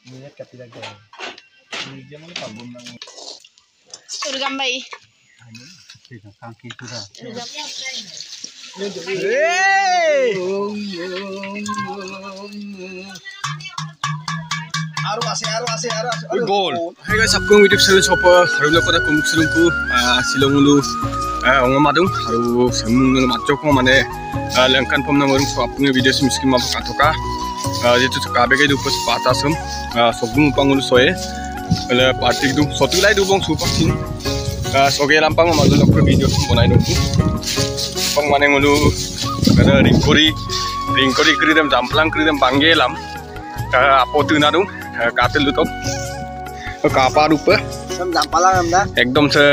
Minat kapi lagi. Ini dia mana kabum nang. Surgambai. Tidak kaki sudah. Surgamnya apa ini? Goal. Hey guys, आपको YouTube channel shopper haru lokota kumsulungku silongulu ongamadung haru semungul matjoko mane lengkan pomna morung so apni video miskin ma pakatoka jitu kabege du pos patasum sogung pangulu soe le party du sotulai du bong supakin soge lampang ma lokko video bonai dongku pang mane ngulu kada ringkori kridem jamplang kridem banggelam apotu nadung katil lutok kapar rupa Sam jampala am dah. एकदम से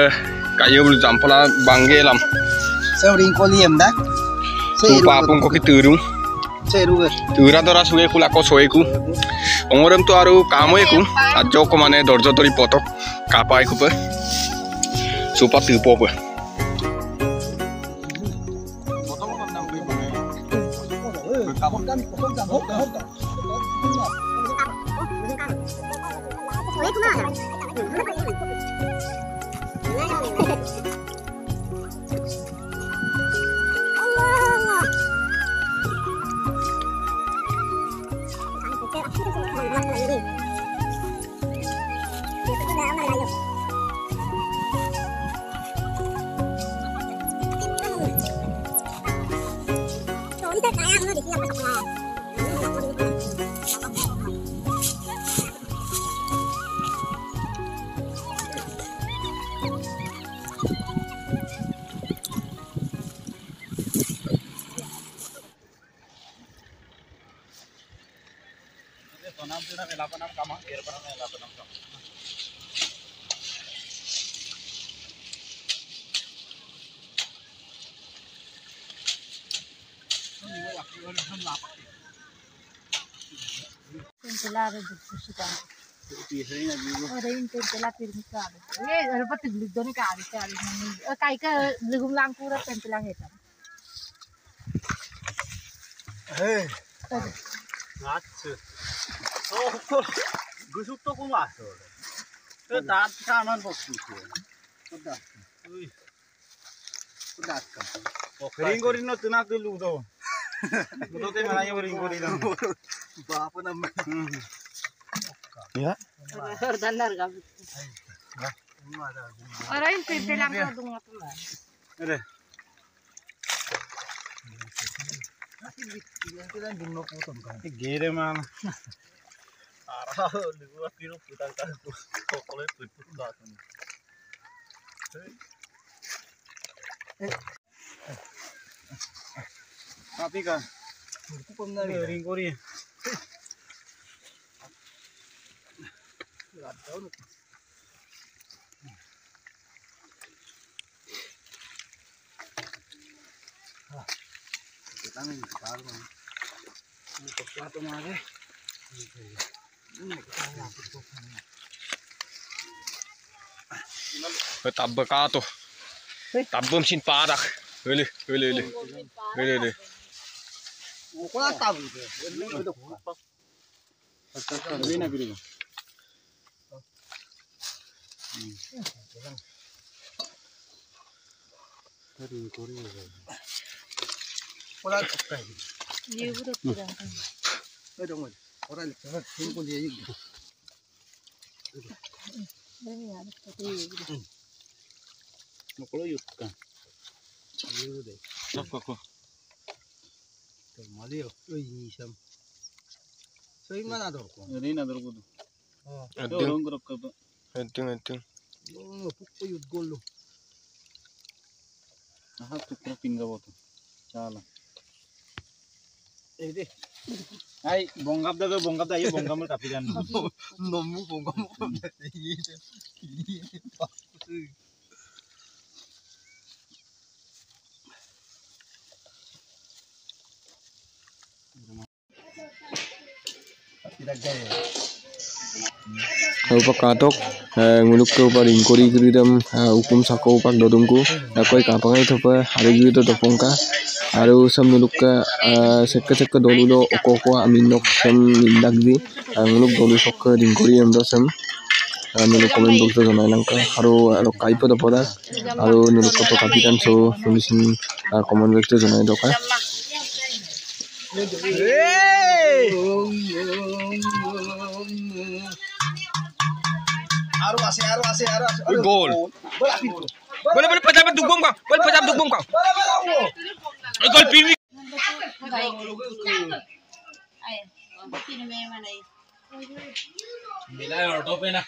kayu bulu jampala banggelam Sam ringkoli am dah. supa apung ko kiturung Seru ber. tura dora suge kula ko soeku ongoram to aru kamoeku ajo ko mane dorjo tori potok kapai ku pe supa tipo pe Pentelar itu suka. Orang pentelar pirmika. Ada apa tuh doni kari. Kai ke legum langkura pentelar itu. Hei. Ngacu. Oh, gusuk to ko maso. Te daat kanan boksu ko. Udah. Ui. Udah kan. Ringori no tunak dulu do. Betul te mana yang ringori no. Bapak nama. Ya. Ordanar gabi. Orang pentelar itu dunga tuh. Ada. Gede man. Arah lu kiro putang tahu. Pokoknya putut datang. Tapi kan, ringkori. Kita ni sekarang. Ini sesuatu mana? tabba ka to tabbum sin parak ele Kau tahu itu? Ini betul. Ini nak beri. Tadi kori. Kau tak tahu. Iya betul tidak. Dong. Orang lihat pun dia juga. Ini ada seperti. Mau kalau yuk kan? Yuk deh. kok Malio, ini sam. So ini mana dor ko? ini nador ko Dorong gerok ke. enting Oh, pukul yut gol lo. aha tu ko pinga boto chala Deh. ai bongap da ayo bongam mo tapi kan Nomu bongam mo. Ini. Tidak gaya. Upak katok nguluk ke upak ringkori kridam ukum sako upak dodongku koi kapangai thopa hari gitu topongka Aru sam nuluk ka sekka dolulo oko aminok sam nindagdi nuluk dolu sokka dingkori amdo sam nuluk comment box janai langka aru kaipo da poda aru nuluk ko kapitan so nulisin comment box janai doka gol boleh pejabat dukung kau boleh pejabat dukung kau gol pilih Bila order pe na.